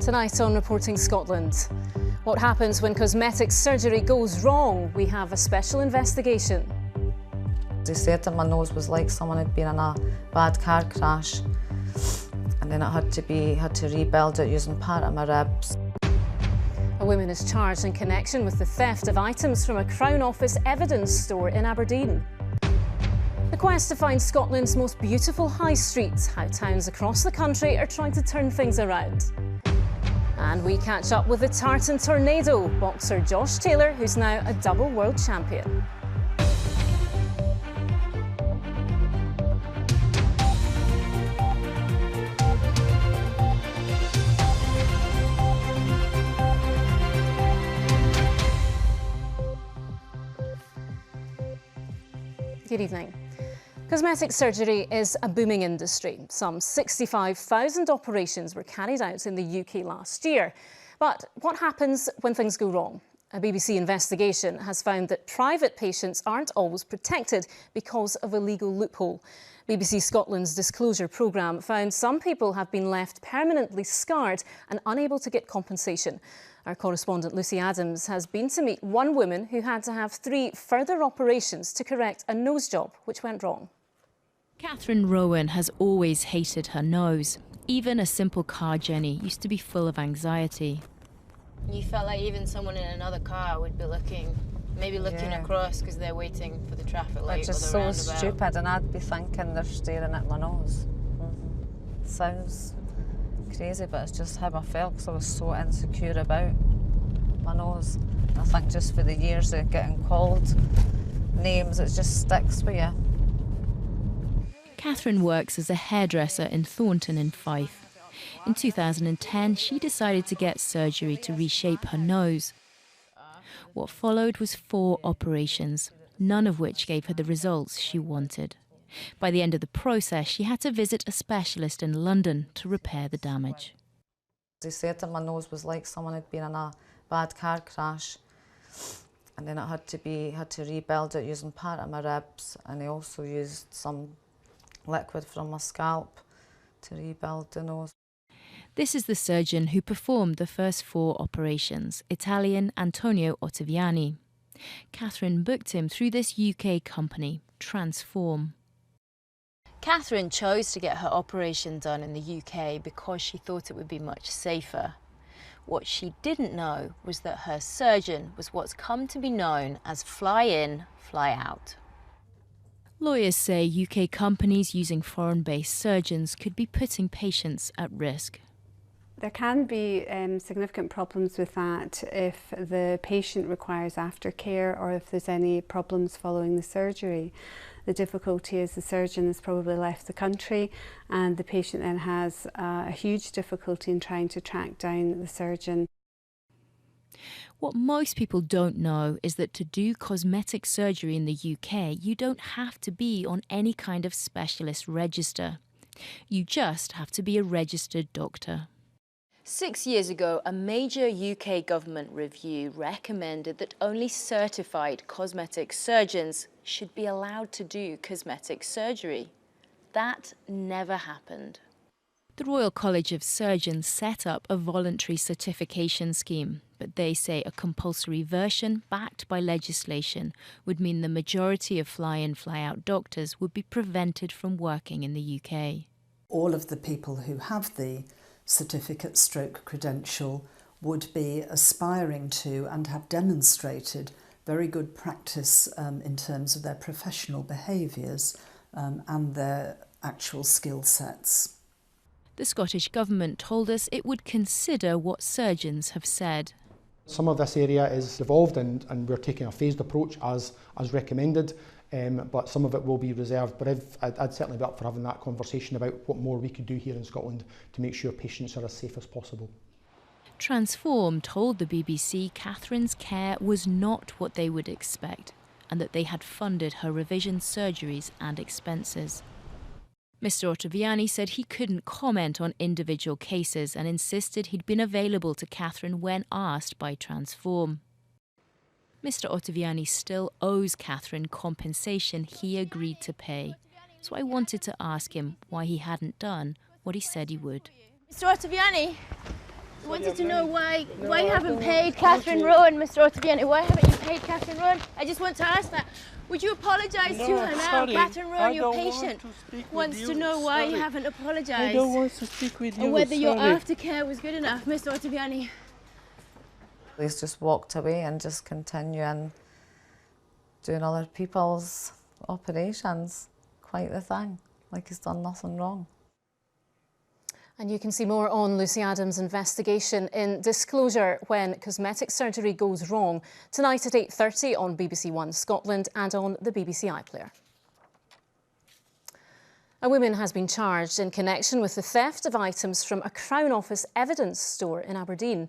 Tonight on Reporting Scotland, what happens when cosmetic surgery goes wrong? We have a special investigation. They said that my nose was like someone had been in a bad car crash, and then it had to rebuild it using part of my ribs. A woman is charged in connection with the theft of items from a Crown Office evidence store in Aberdeen. The quest to find Scotland's most beautiful high streets, how towns across the country are trying to turn things around. And we catch up with the tartan tornado, boxer Josh Taylor, who's now a double world champion. Good evening. Cosmetic surgery is a booming industry. Some 65,000 operations were carried out in the UK last year. But what happens when things go wrong? A BBC investigation has found that private patients aren't always protected because of a legal loophole. BBC Scotland's disclosure programme found some people have been left permanently scarred and unable to get compensation. Our correspondent Lucy Adams has been to meet one woman who had to have 3 further operations to correct a nose job which went wrong. Catherine Rowan has always hated her nose. Even a simple car journey used to be full of anxiety. You felt like even someone in another car would be looking across because they're waiting for the traffic light. Which is so stupid, and I'd be thinking they're staring at my nose. Sounds crazy, but it's just how I felt because I was so insecure about my nose. I think just for the years of getting called names, it just sticks with you. Catherine works as a hairdresser in Thornton in Fife. In 2010, she decided to get surgery to reshape her nose. What followed was 4 operations, none of which gave her the results she wanted. By the end of the process, she had to visit a specialist in London to repair the damage. They said that my nose was like someone had been in a bad car crash, and then it had to rebuild it using part of my ribs, and they also used some liquid from my scalp to rebuild the nose. This is the surgeon who performed the first 4 operations, Italian Antonio Ottaviani. Catherine booked him through this UK company, Transform. Catherine chose to get her operation done in the UK because she thought it would be much safer. What she didn't know was that her surgeon was what's come to be known as fly in, fly out. Lawyers say UK companies using foreign-based surgeons could be putting patients at risk. There can be significant problems with that if the patient requires aftercare or if there's any problems following the surgery. The difficulty is the surgeon has probably left the country and the patient then has a huge difficulty in trying to track down the surgeon. What most people don't know is that to do cosmetic surgery in the UK, you don't have to be on any kind of specialist register. You just have to be a registered doctor. 6 years ago, a major UK government review recommended that only certified cosmetic surgeons should be allowed to do cosmetic surgery. That never happened. The Royal College of Surgeons set up a voluntary certification scheme, but they say a compulsory version backed by legislation would mean the majority of fly-in, fly-out doctors would be prevented from working in the UK. All of the people who have the certificate stroke credential would be aspiring to and have demonstrated very good practice in terms of their professional behaviours and their actual skill sets. The Scottish Government told us it would consider what surgeons have said. Some of this area is evolved and we're taking a phased approach as recommended, but some of it will be reserved. But I'd certainly be up for having that conversation about what more we could do here in Scotland to make sure patients are as safe as possible. Transform told the BBC Catherine's care was not what they would expect and that they had funded her revision surgeries and expenses. Mr. Ottaviani said he couldn't comment on individual cases and insisted he'd been available to Catherine when asked by Transform. Mr. Ottaviani still owes Catherine compensation he agreed to pay, so I wanted to ask him why he hadn't done what he said he would. Mr. Ottaviani, I wanted to know why you haven't paid Catherine Rowan, Mr. Ottaviani. Why haven't you paid Catherine Rowan? I just want to ask that. Would you apologise to her now? Sorry, Catherine Rowan, your patient, wants to know why you haven't apologised. I don't want to speak with you. And whether your aftercare was good enough, Mr. Ottaviani. He's just walked away and just continuing doing other people's operations. Quite the thing, like he's done nothing wrong. And you can see more on Lucy Adams' investigation in Disclosure when cosmetic surgery goes wrong tonight at 8:30 on BBC One Scotland and on the BBC iPlayer. A woman has been charged in connection with the theft of items from a Crown Office evidence store in Aberdeen.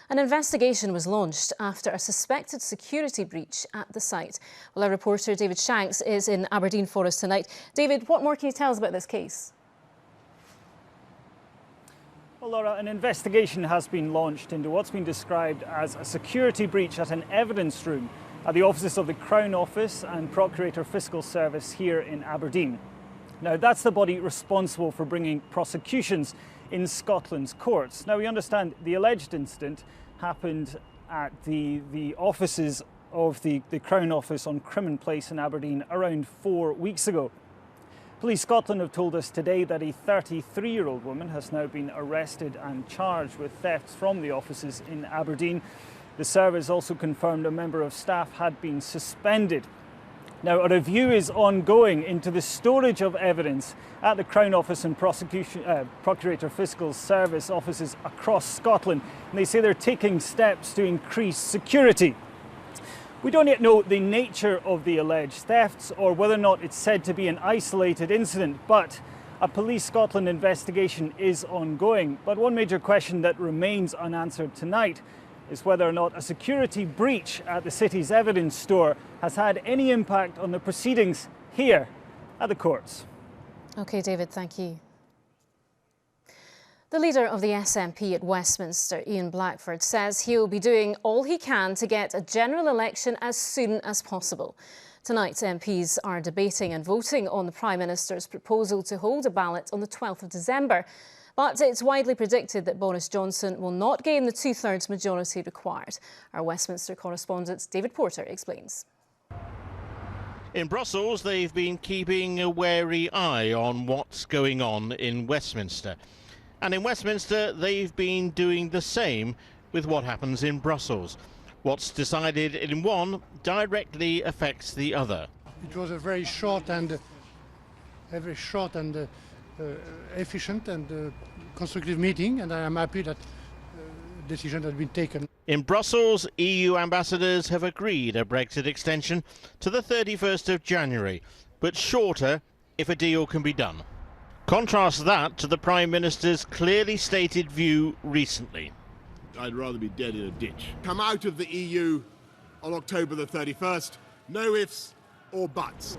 An investigation was launched after a suspected security breach at the site. Well, our reporter David Shanks is in Aberdeen for us tonight. David, what more can you tell us about this case? Well, Laura, an investigation has been launched into what's been described as a security breach at an evidence room at the offices of the Crown Office and Procurator Fiscal Service here in Aberdeen. Now, that's the body responsible for bringing prosecutions in Scotland's courts. Now, we understand the alleged incident happened at the offices of the Crown Office on Crimmon Place in Aberdeen around 4 weeks ago. Police Scotland have told us today that a 33-year-old woman has now been arrested and charged with thefts from the offices in Aberdeen. The service also confirmed a member of staff had been suspended. Now, a review is ongoing into the storage of evidence at the Crown Office and Procurator Fiscal Service offices across Scotland. And they say they're taking steps to increase security. We don't yet know the nature of the alleged thefts or whether or not it's said to be an isolated incident, but a Police Scotland investigation is ongoing. But one major question that remains unanswered tonight is whether or not a security breach at the city's evidence store has had any impact on the proceedings here at the courts. OK, David, thank you. The leader of the SNP at Westminster, Ian Blackford, says he'll be doing all he can to get a general election as soon as possible. Tonight, MPs are debating and voting on the Prime Minister's proposal to hold a ballot on the 12th of December. But it's widely predicted that Boris Johnson will not gain the two-thirds majority required. Our Westminster correspondent David Porter explains. In Brussels, they've been keeping a wary eye on what's going on in Westminster. And in Westminster, they've been doing the same with what happens in Brussels. What's decided in one directly affects the other. It was a very short and efficient and constructive meeting, and I am happy that decision has been taken. In Brussels, EU ambassadors have agreed a Brexit extension to the 31st of January, but shorter if a deal can be done. Contrast that to the Prime Minister's clearly stated view recently. I'd rather be dead in a ditch. Come out of the EU on October the 31st, no ifs or buts.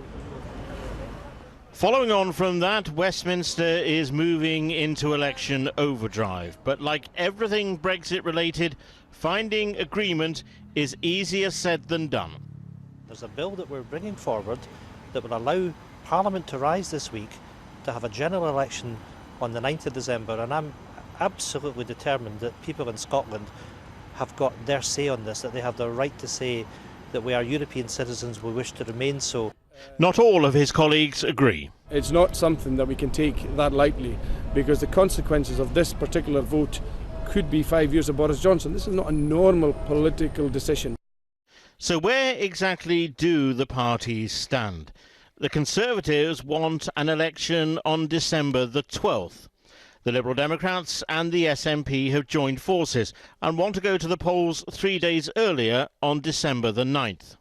Following on from that, Westminster is moving into election overdrive. But like everything Brexit related, finding agreement is easier said than done. There's a bill that we're bringing forward that will allow Parliament to rise this week to have a general election on the 9th of December, and I'm absolutely determined that people in Scotland have got their say on this, that they have the right to say that we are European citizens, we wish to remain so. Not all of his colleagues agree. It's not something that we can take that lightly, because the consequences of this particular vote could be 5 years of Boris Johnson. This is not a normal political decision. So where exactly do the parties stand? The Conservatives want an election on December the 12th. The Liberal Democrats and the SNP have joined forces and want to go to the polls 3 days earlier on December the 9th.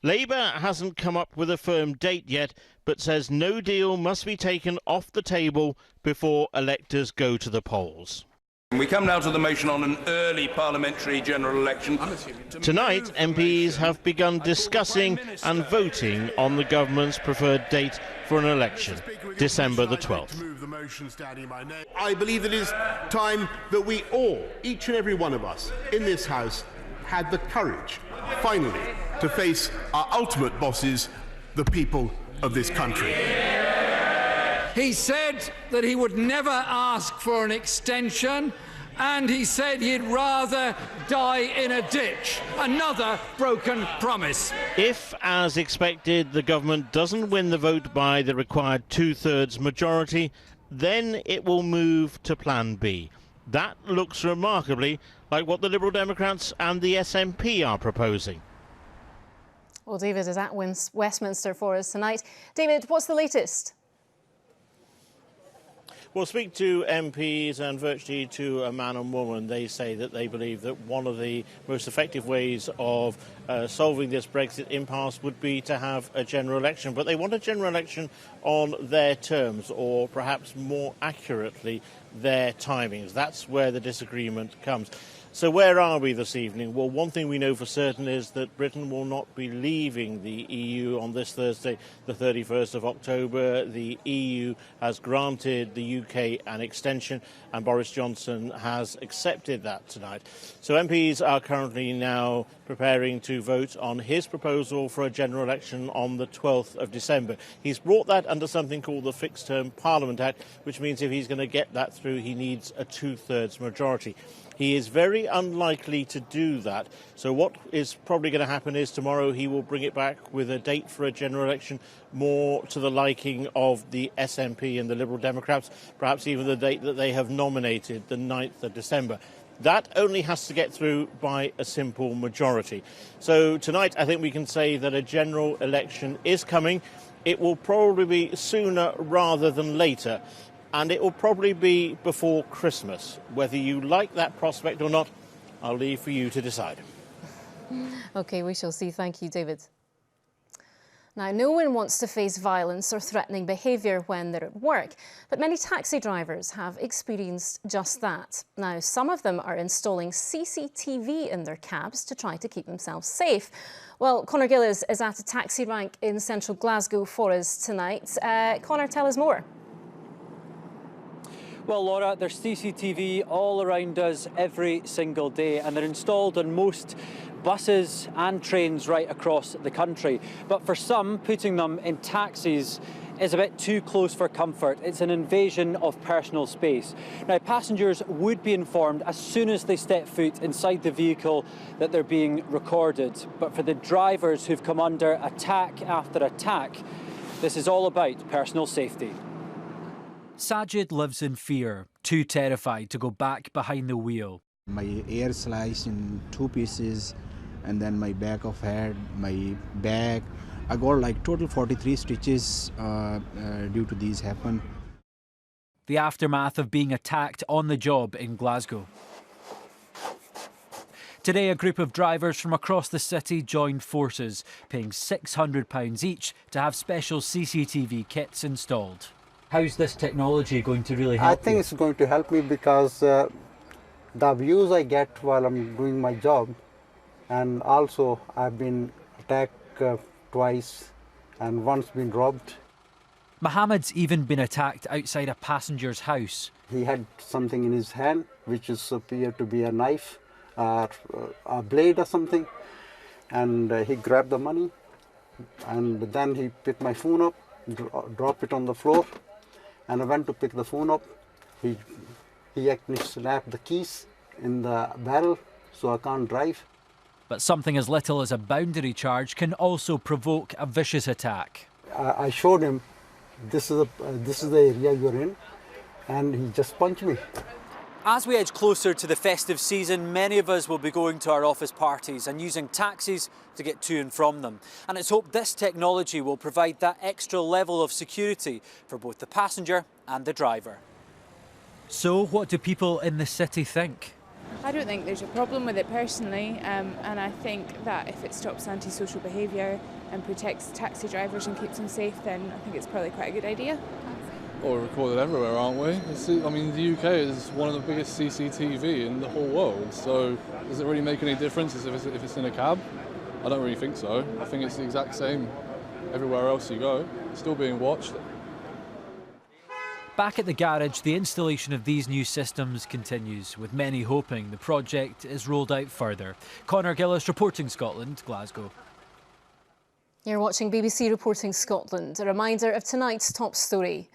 Labour hasn't come up with a firm date yet, but says no deal must be taken off the table before electors go to the polls. We come now to the motion on an early parliamentary general election. Tonight, MPs have begun discussing and voting on the government's preferred date for an election, December the 12th. I believe it is time that we all, each and every one of us in this House, had the courage, finally, to face our ultimate bosses, the people of this country. He said that he would never ask for an extension, and he said he'd rather die in a ditch. Another broken promise. If, as expected, the government doesn't win the vote by the required two-thirds majority, then it will move to Plan B. That looks remarkably like what the Liberal Democrats and the SNP are proposing. Well, David is at Westminster for us tonight. David, what's the latest? We'll speak to MPs and virtually to a man and woman. They say that they believe that one of the most effective ways of solving this Brexit impasse would be to have a general election. But they want a general election on their terms, or perhaps more accurately, their timings. That's where the disagreement comes. So where are we this evening? Well, one thing we know for certain is that Britain will not be leaving the EU on this Thursday, the 31st of October. The EU has granted the UK an extension, and Boris Johnson has accepted that tonight. So MPs are currently now preparing to vote on his proposal for a general election on the 12th of December. He's brought that under something called the Fixed Term Parliament Act, which means if he's going to get that through, he needs a two-thirds majority. He is very unlikely to do that. So what is probably going to happen is tomorrow he will bring it back with a date for a general election more to the liking of the SNP and the Liberal Democrats, perhaps even the date that they have nominated, the 9th of December. That only has to get through by a simple majority. So tonight I think we can say that a general election is coming. It will probably be sooner rather than later. And it will probably be before Christmas. Whether you like that prospect or not, I'll leave for you to decide. OK, we shall see. Thank you, David. Now, no one wants to face violence or threatening behaviour when they're at work, but many taxi drivers have experienced just that. Now, some of them are installing CCTV in their cabs to try to keep themselves safe. Well, Conor Gillis is at a taxi rank in central Glasgow for us tonight. Conor, tell us more. Well, Laura, there's CCTV all around us every single day, and they're installed on most buses and trains right across the country. But for some, putting them in taxis is a bit too close for comfort. It's an invasion of personal space. Now, passengers would be informed as soon as they step foot inside the vehicle that they're being recorded. But for the drivers who've come under attack after attack, this is all about personal safety. Sajid lives in fear, too terrified to go back behind the wheel. My ear sliced in two pieces, and then my back of head, my back. I got like total 43 stitches due to these happen. The aftermath of being attacked on the job in Glasgow. Today, a group of drivers from across the city joined forces, paying £600 each to have special CCTV kits installed. How's this technology going to really help you? I think it's going to help me because the views I get while I'm doing my job, and also I've been attacked twice and once been robbed. Mohammed's even been attacked outside a passenger's house. He had something in his hand which appeared to be a knife, a blade or something, and he grabbed the money, and then he picked my phone up, dropped it on the floor. And I went to pick the phone up. He actually slapped the keys in the barrel, so I can't drive. But something as little as a boundary charge can also provoke a vicious attack. I showed him, this is the area you're in, and he just punched me. As we edge closer to the festive season, many of us will be going to our office parties and using taxis to get to and from them. And it's hoped this technology will provide that extra level of security for both the passenger and the driver. So what do people in the city think? I don't think there's a problem with it personally, and I think that if it stops antisocial behaviour and protects taxi drivers and keeps them safe, then I think it's probably quite a good idea. Well, we're recorded everywhere, aren't we? I mean, the UK is one of the biggest CCTV in the whole world, so does it really make any difference if it's in a cab? I don't really think so. I think it's the exact same everywhere else you go. It's still being watched. Back at the garage, the installation of these new systems continues, with many hoping the project is rolled out further. Conor Gillis, reporting Scotland, Glasgow. You're watching BBC Reporting Scotland. A reminder of tonight's top story.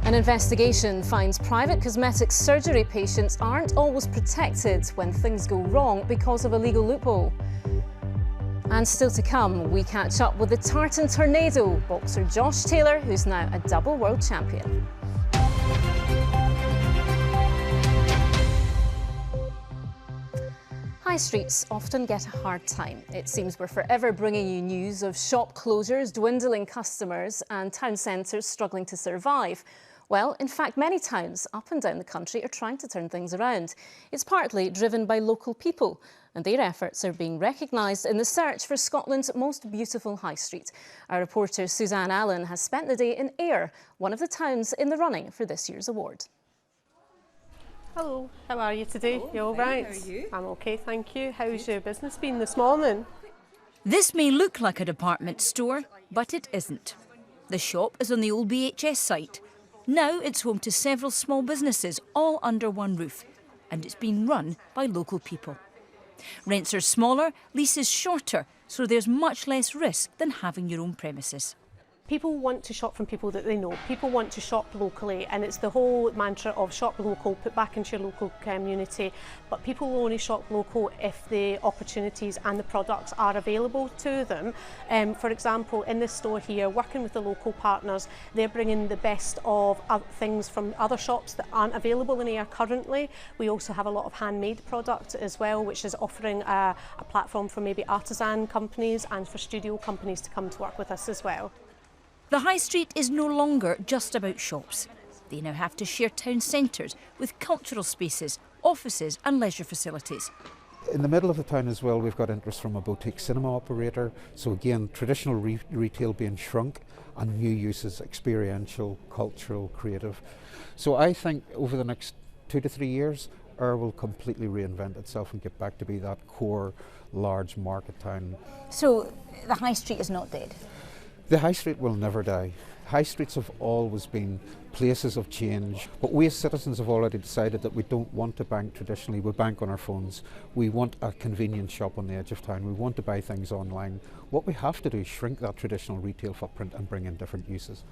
An investigation finds private cosmetic surgery patients aren't always protected when things go wrong because of a legal loophole. And still to come, we catch up with the tartan tornado boxer Josh Taylor, who's now a double world champion. High streets often get a hard time. It seems we're forever bringing you news of shop closures, dwindling customers and town centres struggling to survive. Well, in fact, many towns up and down the country are trying to turn things around. It's partly driven by local people, and their efforts are being recognised in the search for Scotland's most beautiful high street. Our reporter Suzanne Allen has spent the day in Ayr, one of the towns in the running for this year's award. Hello, how are you today? Hello, you all right? how are you? I'm okay, thank you. How's your business been this morning? This may look like a department store, but it isn't. The shop is on the old BHS site. Now it's home to several small businesses, all under one roof, and it's been run by local people. Rents are smaller, leases shorter, so there's much less risk than having your own premises. People want to shop from people that they know. People want to shop locally, and it's the whole mantra of shop local, put back into your local community. But people will only shop local if the opportunities and the products are available to them. For example, in this store here, working with the local partners, they're bringing the best of things from other shops that aren't available in Ayr currently. We also have a lot of handmade product as well, which is offering a platform for maybe artisan companies and for studio companies to come to work with us as well. The high street is no longer just about shops. They now have to share town centres with cultural spaces, offices and leisure facilities. In the middle of the town as well, we've got interest from a boutique cinema operator. So again, traditional retail being shrunk and new uses, experiential, cultural, creative. So I think over the next 2 to 3 years, Ayr will completely reinvent itself and get back to be that core, large market town. So the high street is not dead? The high street will never die. High streets have always been places of change, but we as citizens have already decided that we don't want to bank traditionally. We bank on our phones. We want a convenience shop on the edge of town. We want to buy things online. What we have to do is shrink that traditional retail footprint and bring in different uses.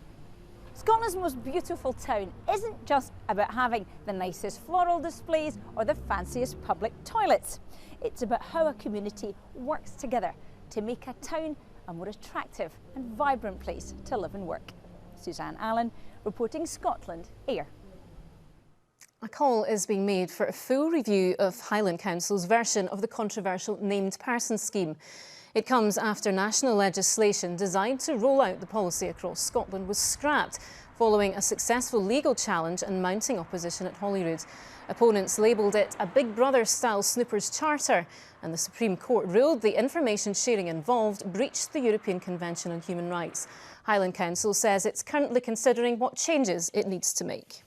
Scotland's most beautiful town isn't just about having the nicest floral displays or the fanciest public toilets. It's about how a community works together to make a town a more attractive and vibrant place to live and work. Suzanne Allen, reporting Scotland, Ayr. A call is being made for a full review of Highland Council's version of the controversial named person scheme. It comes after national legislation designed to roll out the policy across Scotland was scrapped following a successful legal challenge and mounting opposition at Holyrood. Opponents labelled it a Big Brother-style snooper's charter, and the Supreme Court ruled the information sharing involved breached the European Convention on Human Rights. Highland Council says it's currently considering what changes it needs to make.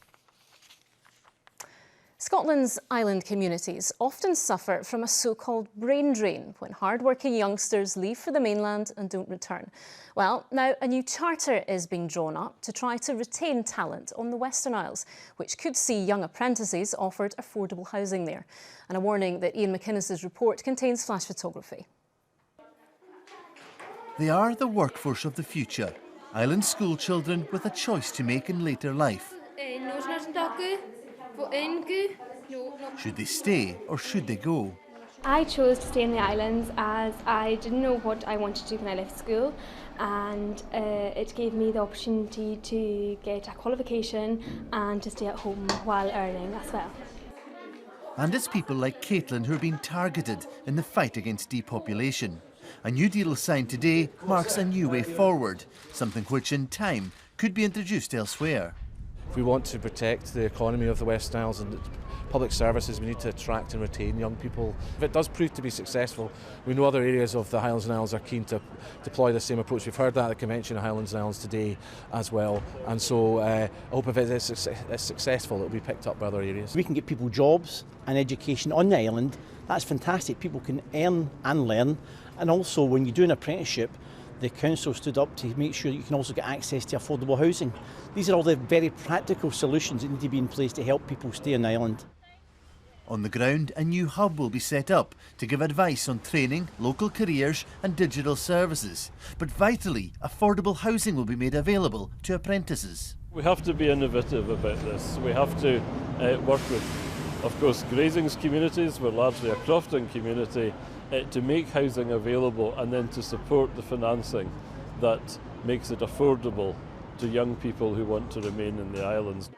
Scotland's island communities often suffer from a so-called brain drain when hard-working youngsters leave for the mainland and don't return. Well, now a new charter is being drawn up to try to retain talent on the Western Isles, which could see young apprentices offered affordable housing there. And a warning that Ian McInnes's report contains flash photography. They are the workforce of the future, island school children with a choice to make in later life. Should they stay or should they go? I chose to stay in the islands as I didn't know what I wanted to do when I left school, and it gave me the opportunity to get a qualification and to stay at home while earning as well. And it's people like Caitlin who are being targeted in the fight against depopulation. A new deal signed today marks a new way forward, something which in time could be introduced elsewhere. If we want to protect the economy of the Western Isles and public services, we need to attract and retain young people. If it does prove to be successful, we know other areas of the Highlands and Isles are keen to deploy the same approach. We've heard that at the Convention of Highlands and Isles today as well. And so I hope if it is successful, it will be picked up by other areas. We can get people jobs and education on the island. That's fantastic. People can earn and learn. And also when you do an apprenticeship, the council stood up to make sure that you can also get access to affordable housing. These are all the very practical solutions that need to be in place to help people stay on the island. On the ground, a new hub will be set up to give advice on training, local careers and digital services. But vitally, affordable housing will be made available to apprentices. We have to be innovative about this. We have to work with, of course, grazing communities. We're largely a crofting community, to make housing available and then to support the financing that makes it affordable to young people who want to remain in the islands.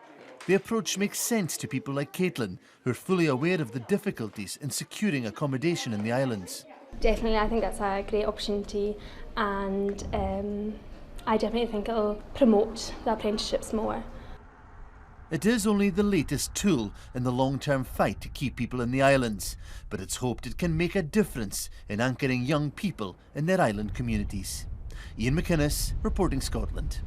The approach makes sense to people like Caitlin, who are fully aware of the difficulties in securing accommodation in the islands. Definitely, I think that's a great opportunity, and I definitely think it'll promote the apprenticeships more. It is only the latest tool in the long-term fight to keep people in the islands, but it's hoped it can make a difference in anchoring young people in their island communities. Ian McInnes, reporting Scotland.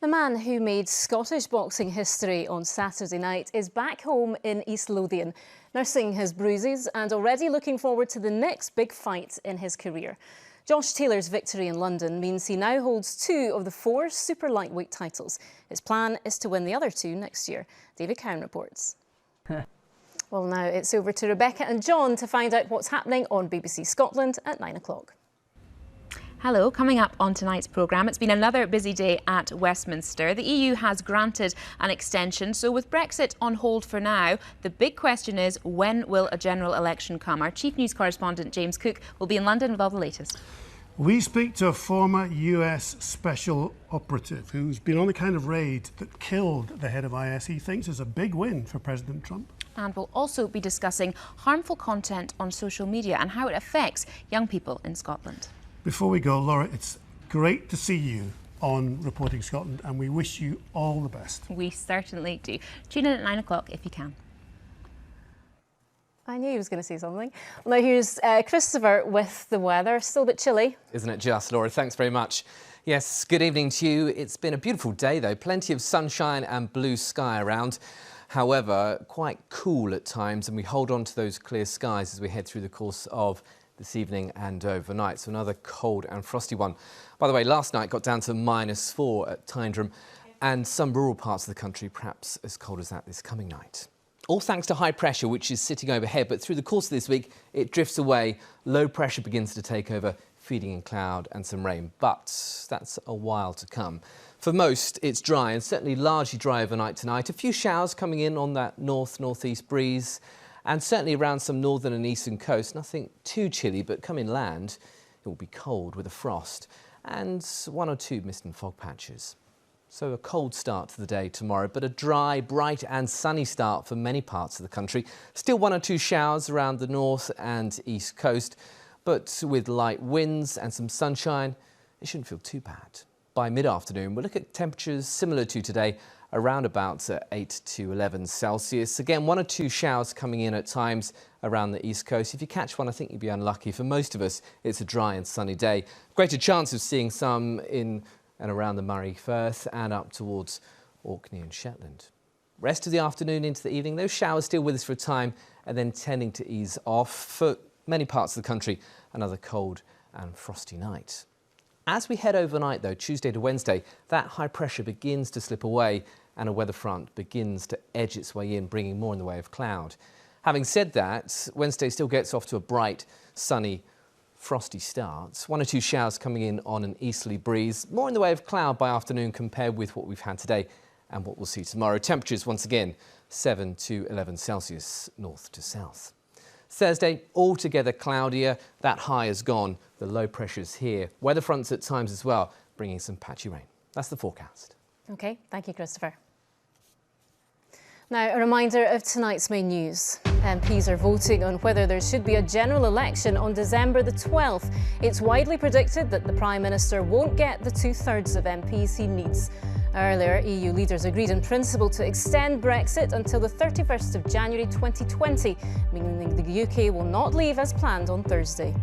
The man who made Scottish boxing history on Saturday night is back home in East Lothian, nursing his bruises and already looking forward to the next big fight in his career. Josh Taylor's victory in London means he now holds 2 of the 4 super lightweight titles. His plan is to win the other 2 next year. David Cowan reports. Well, now it's over to Rebecca and John to find out what's happening on BBC Scotland at 9 o'clock. Hello, coming up on tonight's programme, it's been another busy day at Westminster. The EU has granted an extension, so with Brexit on hold for now, the big question is, when will a general election come? Our chief news correspondent James Cook will be in London with all the latest. We speak to a former US special operative who's been on the kind of raid that killed the head of IS he thinks is a big win for President Trump. And we'll also be discussing harmful content on social media and how it affects young people in Scotland. Before we go, Laura, it's great to see you on Reporting Scotland, and we wish you all the best. We certainly do. Tune in at 9 o'clock if you can. I knew he was going to say something. Well, now here's Christopher with the weather. Still a bit chilly. Isn't it just, Laura? Thanks very much. Yes, good evening to you. It's been a beautiful day, though. Plenty of sunshine and blue sky around. However, quite cool at times, and we hold on to those clear skies as we head through the course of this evening and overnight. So another cold and frosty one. By the way, last night got down to -4 at Tyndrum, and some rural parts of the country perhaps as cold as that this coming night. All thanks to high pressure, which is sitting overhead, but through the course of this week, it drifts away. Low pressure begins to take over, feeding in cloud and some rain, but that's a while to come. For most, it's dry and certainly largely dry overnight tonight. A few showers coming in on that north-northeast breeze, and certainly around some northern and eastern coast. Nothing too chilly, but come inland, it will be cold with a frost and 1 or 2 mist and fog patches. So a cold start to the day tomorrow, but a dry, bright and sunny start for many parts of the country. Still 1 or 2 showers around the north and east coast, but with light winds and some sunshine, it shouldn't feel too bad. By mid-afternoon, we'll look at temperatures similar to today, around about 8 to 11 Celsius. Again, 1 or 2 showers coming in at times around the east coast. If you catch one, I think you'd be unlucky. For most of us, it's a dry and sunny day. Greater chance of seeing some in and around the Murray Firth and up towards Orkney and Shetland. Rest of the afternoon into the evening, those showers still with us for a time and then tending to ease off. For many parts of the country, another cold and frosty night. As we head overnight, though, Tuesday to Wednesday, that high pressure begins to slip away and a weather front begins to edge its way in, bringing more in the way of cloud. Having said that, Wednesday still gets off to a bright, sunny, frosty start. 1 or 2 showers coming in on an easterly breeze, more in the way of cloud by afternoon compared with what we've had today and what we'll see tomorrow. Temperatures, once again, 7 to 11 Celsius north to south. Thursday, altogether cloudier. That high is gone. The low pressure's here. Weather fronts at times as well, bringing some patchy rain. That's the forecast. OK, thank you, Christopher. Now, a reminder of tonight's main news. MPs are voting on whether there should be a general election on December the 12th. It's widely predicted that the Prime Minister won't get the 2/3 of MPs he needs. Earlier, EU leaders agreed in principle to extend Brexit until the 31st of January 2020, meaning the UK will not leave as planned on Thursday.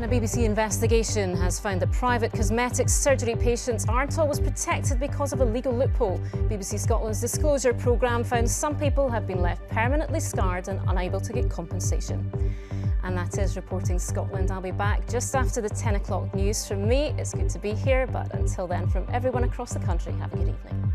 And a BBC investigation has found that private cosmetic surgery patients aren't always protected because of a legal loophole. BBC Scotland's disclosure programme found some people have been left permanently scarred and unable to get compensation. And that is Reporting Scotland. I'll be back just after the 10 o'clock news. From me, it's good to be here, but until then, from everyone across the country, have a good evening.